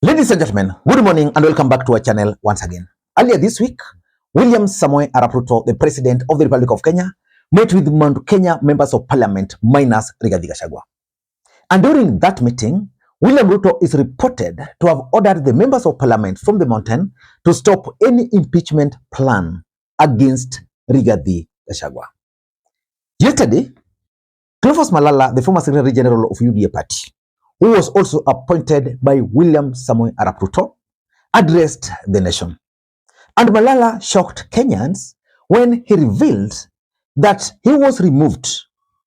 Ladies and gentlemen, good morning and welcome back to our channel once again. Earlier this week, William Samoei Arap Ruto, the President of the Republic of Kenya, met with Mount Kenya members of parliament minus Rigathi Gachagua. And during that meeting, William Ruto is reported to have ordered the members of parliament from the mountain to stop any impeachment plan against Rigathi Gachagua. Yesterday, Cleophas Malala, the former Secretary General of UDA party, who was also appointed by William Samoei Arap Ruto, addressed the nation. And Malala shocked Kenyans when he revealed that he was removed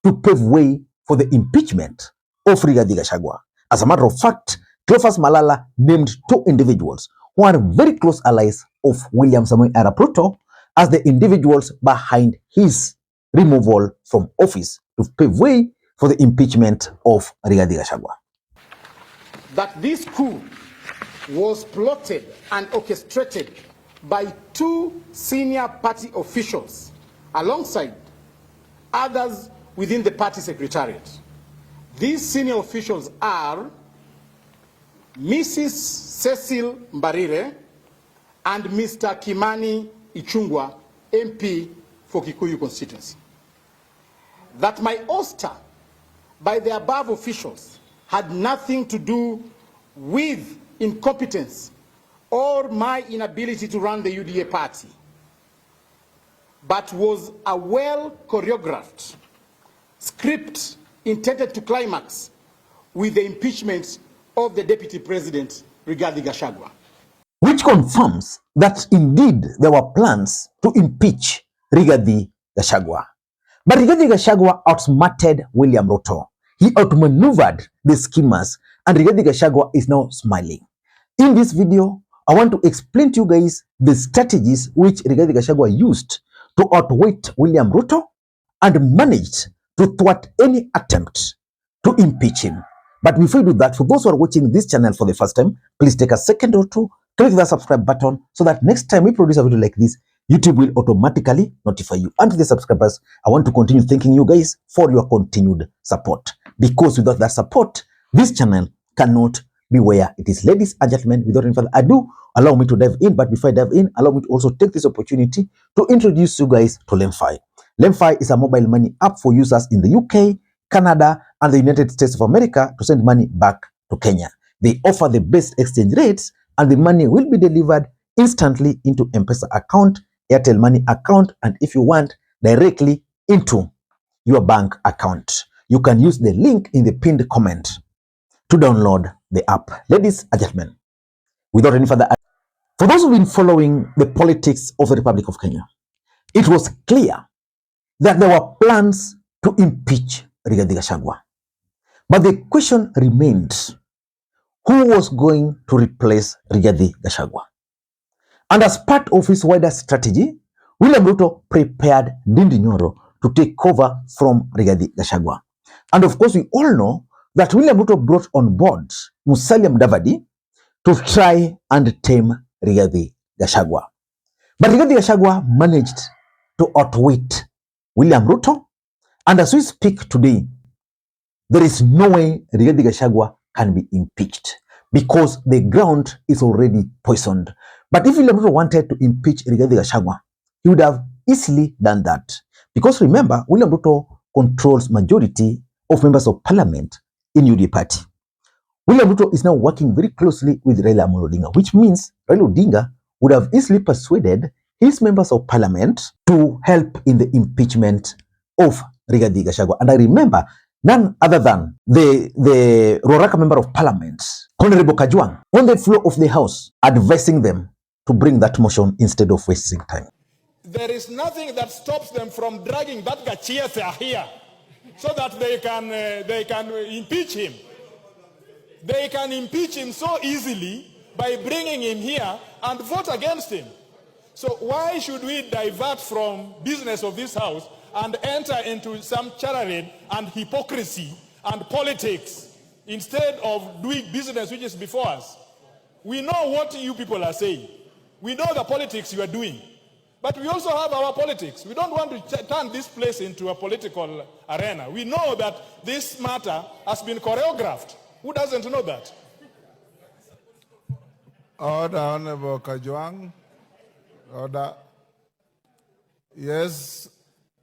to pave way for the impeachment of Rigathi Gachagua. As a matter of fact, Cleophas Malala named two individuals who are very close allies of William Samoei Arap Ruto as the individuals behind his removal from office to pave way for the impeachment of Rigathi Gachagua. That this coup was plotted and orchestrated by two senior party officials alongside others within the party secretariat. These senior officials are Mrs. Cecil Mbarire and Mr. Kimani Ichung'wah, MP for Kikuyu constituency. That my ouster by the above officials had nothing to do with incompetence or my inability to run the UDA party, but was a well-choreographed script intended to climax with the impeachment of the Deputy President, Rigathi Gachagua. Which confirms that indeed there were plans to impeach Rigathi Gachagua. But Rigathi Gachagua outsmarted William Ruto. He outmaneuvered the schemers, and Rigathi Gachagua is now smiling. In this video, I want to explain to you guys the strategies which Rigathi Gachagua used to outwit William Ruto and managed to thwart any attempt to impeach him. But before you do that, for those who are watching this channel for the first time, please take a second or two, click the subscribe button so that next time we produce a video like this, YouTube will automatically notify you. And to the subscribers, I want to continue thanking you guys for your continued support. Because without that support, this channel cannot be where it is. Ladies and gentlemen, without any further ado, allow me to dive in. But before I dive in, allow me to also take this opportunity to introduce you guys to LemFi. LemFi is a mobile money app for users in the UK, Canada, and the United States of America to send money back to Kenya. They offer the best exchange rates, and the money will be delivered instantly into Mpesa account, Airtel Money account, and if you want, directly into your bank account. You can use the link in the pinned comment to download the app. Ladies and gentlemen, without any further ado, for those who've been following the politics of the Republic of Kenya, it was clear that there were plans to impeach Rigathi Gachagua. But the question remained, who was going to replace Rigathi Gachagua? And as part of his wider strategy, William Ruto prepared Ndindi Nyoro to take over from Rigathi Gachagua. And of course, we all know that William Ruto brought on board Musalia Mudavadi to try and tame Rigathi Gachagua. But Rigathi Gachagua managed to outwit William Ruto. And as we speak today, there is no way Rigathi Gachagua can be impeached because the ground is already poisoned. But if William Ruto wanted to impeach Rigathi Gachagua, he would have easily done that. Because remember, William Ruto controls majority of members of parliament in UDA party. William Ruto is now working very closely with Raila Odinga, which means Raila Odinga would have easily persuaded his members of parliament to help in the impeachment of Rigathi Gachagua. And I remember none other than the Roraka member of parliament, Honorable Kajwang, on the floor of the house, advising them to bring that motion instead of wasting time. There is nothing that stops them from dragging that Gachietha here so that they can impeach him. They can impeach him so easily by bringing him here and vote against him. So why should we divert from business of this house and enter into some charade and hypocrisy and politics instead of doing business which is before us? We know what you people are saying. We know the politics you are doing. But we also have our politics. We don't want to turn this place into a political arena. We know that this matter has been choreographed. Who doesn't know that? Order, Honorable Kajwang. Order. Yes,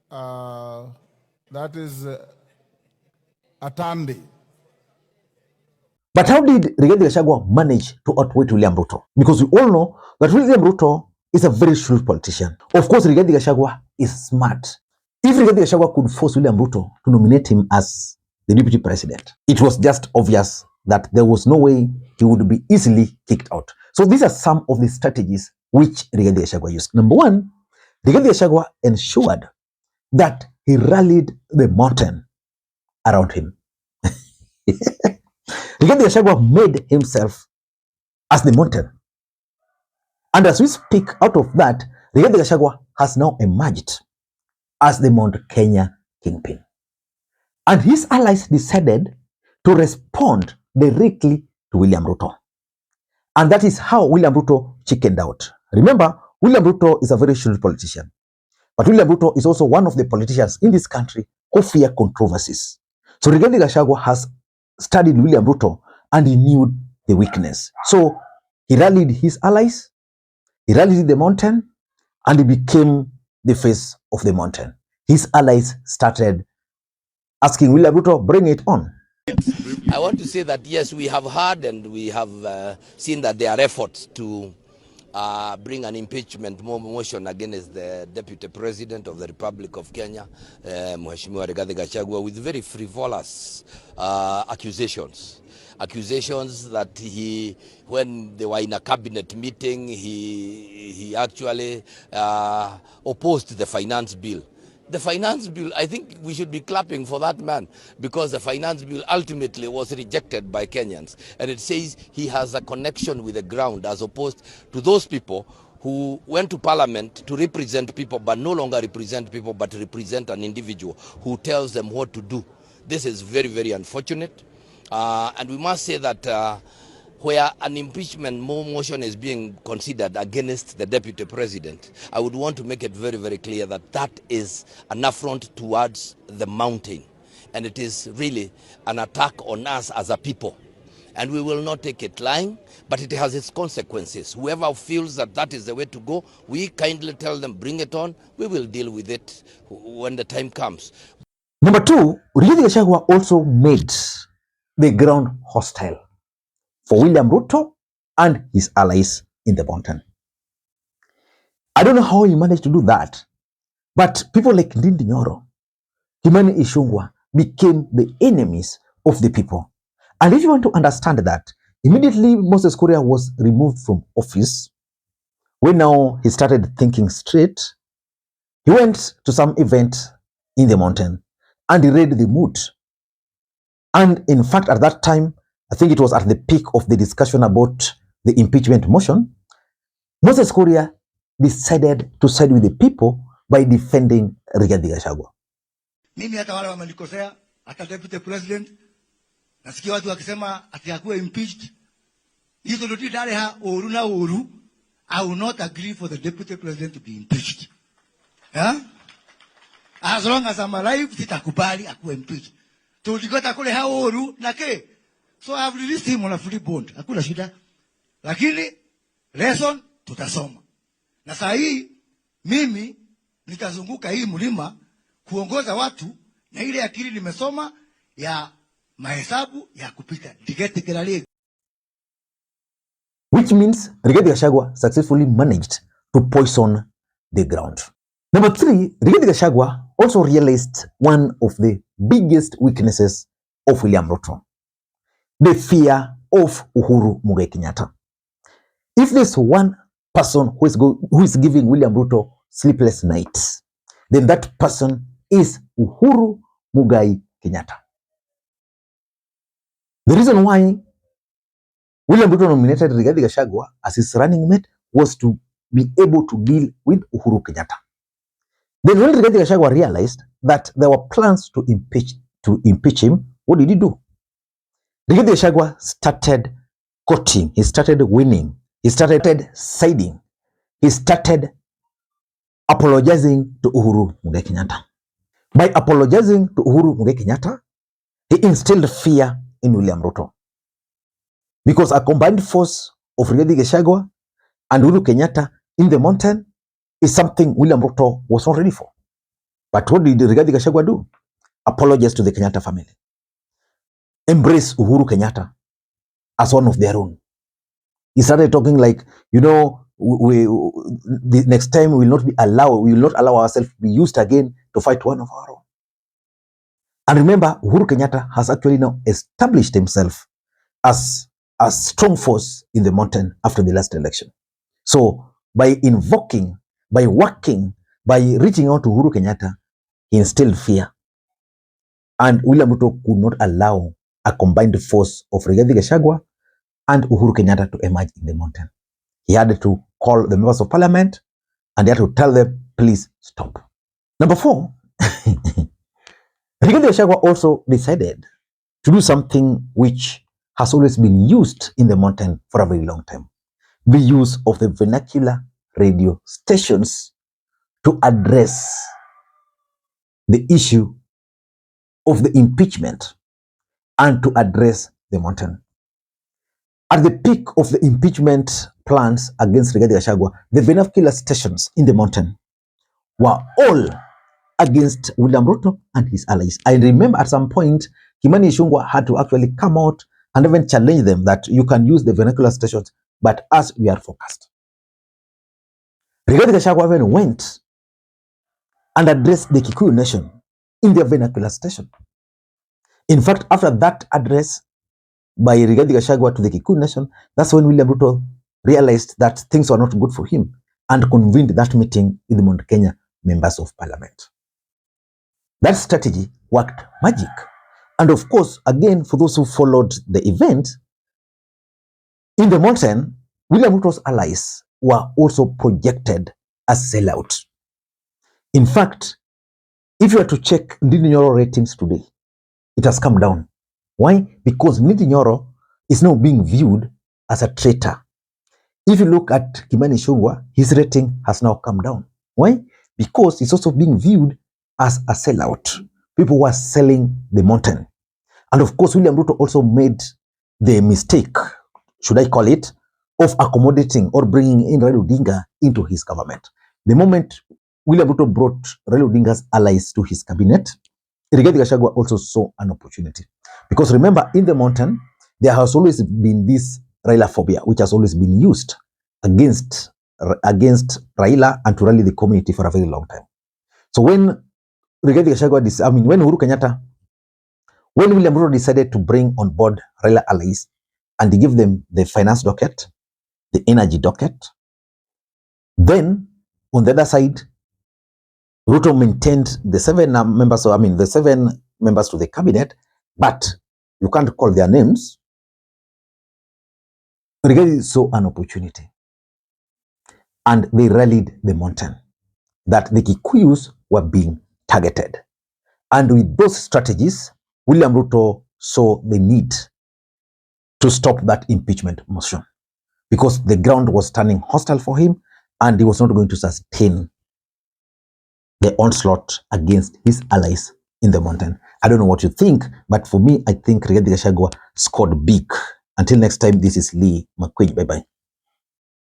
that is Atandi. But how did Rigathi Gachagua manage to outwit William Ruto? Because we all know that William Ruto is a very shrewd politician. Of course, Rigathi Gachagua is smart. If Rigathi Gachagua could force William Ruto to nominate him as the deputy president, it was just obvious that there was no way he would be easily kicked out. So these are some of the strategies which Rigathi Gachagua used. Number one, Rigathi Gachagua ensured that he rallied the mountain around him. Rigathi Gachagua made himself as the mountain. And as we speak out of that, Rigathi Gachagua has now emerged as the Mount Kenya kingpin. And his allies decided to respond directly to William Ruto. And that is how William Ruto chickened out. Remember, William Ruto is a very shrewd politician. But William Ruto is also one of the politicians in this country who fear controversies. So Rigathi Gachagua has studied William Ruto and he knew the weakness. So he rallied his allies, he rallied the mountain, and he became the face of the mountain. His allies started asking William Ruto, bring it on. I want to say that yes, we have heard and we have seen that there are efforts to bring an impeachment motion against the Deputy President of the Republic of Kenya, Mheshimiwa Rigathi Gachagua, with very frivolous accusations. Accusations that he, when they were in a cabinet meeting, he actually opposed the finance bill. The finance bill, I think we should be clapping for that man, because the finance bill ultimately was rejected by Kenyans. And it says he has a connection with the ground, as opposed to those people who went to parliament to represent people, but no longer represent people, but represent an individual who tells them what to do. This is very, very unfortunate. And we must say that where an impeachment motion is being considered against the deputy president, I would want to make it very, very clear that that is an affront towards the mountain. And it is really an attack on us as a people. And we will not take it lying, but it has its consequences. Whoever feels that that is the way to go, we kindly tell them, bring it on. We will deal with it when the time comes. Number two, Rigathi Gachagua also made the ground hostile for William Ruto and his allies in the mountain. I don't know how he managed to do that, but people like Ndindi Nyoro, Kimani Ichung'wah became the enemies of the people. And if you want to understand that, immediately Moses Kuria was removed from office. When now he started thinking straight, he went to some event in the mountain and he read the mood. And in fact, at that time, I think it was at the peak of the discussion about the impeachment motion, Moses Kuria decided to side with the people by defending Rigathi Gachagua. Mimi hata wale wamenikosea, hata deputy president, nasikia watu wakisema ati akuwe impeached. Hizo ndio dale ha oru na oru. I will not agree for the deputy president to be impeached. Yeah? As long as I'm alive, sitakubali akuwe impeached. Tulikota kule ha oru na ke. So I have released him on a free bond. Hakuna shida. Lakini lesson tutasoma. Na saa hii mimi nitazunguka hii mlima kuongoza watu na ile akili nimesoma ya mahesabu ya kupita. Which means Rigathi Gachagua successfully managed to poison the ground. Number three, Rigathi Gachagua also realized one of the biggest weaknesses of William Ruto: the fear of Uhuru Kenyatta. If there's one person who is giving William Ruto sleepless nights, then that person is Uhuru Kenyatta. The reason why William Ruto nominated Rigathi Gachagua as his running mate was to be able to deal with Uhuru Kenyatta. Then when Rigathi Gachagua realized that there were plans to impeach him, what did he do? Rigathi Gachagua started courting, he started winning, he started siding, he started apologizing to Uhuru Kenyatta. By apologizing to Uhuru Kenyatta, he instilled fear in William Ruto. Because a combined force of Rigathi Gachagua and Uhuru Kenyatta in the mountain is something William Ruto was not ready for. But what did Rigathi Gachagua do? Apologize to the Kenyatta family. Embrace Uhuru Kenyatta as one of their own. He started talking like, the next time we will not allow ourselves to be used again to fight one of our own. And remember, Uhuru Kenyatta has actually now established himself as a strong force in the mountain after the last election. So by invoking, by working, by reaching out to Uhuru Kenyatta, he instilled fear. And William Ruto could not allow a combined force of Rigathi Gachagua and Uhuru Kenyatta to emerge in the mountain. He had to call the members of parliament and he had to tell them, please stop. Number 4, Rigathi Gachagua also decided to do something which has always been used in the mountain for a very long time. The use of the vernacular radio stations to address the issue of the impeachment and to address the mountain. At the peak of the impeachment plans against Rigathi Gachagua, the vernacular stations in the mountain were all against William Ruto and his allies. I remember at some point, Kimani Ichung'wah had to actually come out and even challenge them that you can use the vernacular stations, but as we are focused. Rigathi Gachagua even went and addressed the Kikuyu nation in their vernacular station. In fact, after that address by Rigathi Gachagua to the Kikuyu nation, that's when William Ruto realized that things were not good for him and convened that meeting with the Mount Kenya members of parliament. That strategy worked magic. And of course, again, for those who followed the event, in the mountain, William Ruto's allies were also projected as sellout. In fact, if you were to check Ndindi Nyoro ratings today, it has come down. Why? Because Ndindi Nyoro is now being viewed as a traitor. If you look at Kimani Ichung'wah, his rating has now come down. Why? Because he's also being viewed as a sellout. People who are selling the mountain. And of course, William Ruto also made the mistake, should I call it, of accommodating or bringing in Raila Odinga into his government. The moment William Ruto brought Raila Odinga's allies to his cabinet, Rigathi Gachagua also saw an opportunity. Because remember, in the mountain, there has always been this Raila phobia, which has always been used against Raila and to rally the community for a very long time. So when Rigathi Gachagua, when Uhuru Kenyatta, when William Ruto decided to bring on board Raila allies and give them the finance docket, the energy docket, then on the other side, Ruto maintained the 7 members, the 7 members to the cabinet, but you can't call their names. Rigathi saw an opportunity and they rallied the mountain that the Kikuyus were being targeted. And with those strategies, William Ruto saw the need to stop that impeachment motion because the ground was turning hostile for him and he was not going to sustain the onslaught against his allies in the mountain. I don't know what you think, but for me, I think Rigathi Gachagua scored big. Until next time, this is Lee Makwiny. Bye-bye.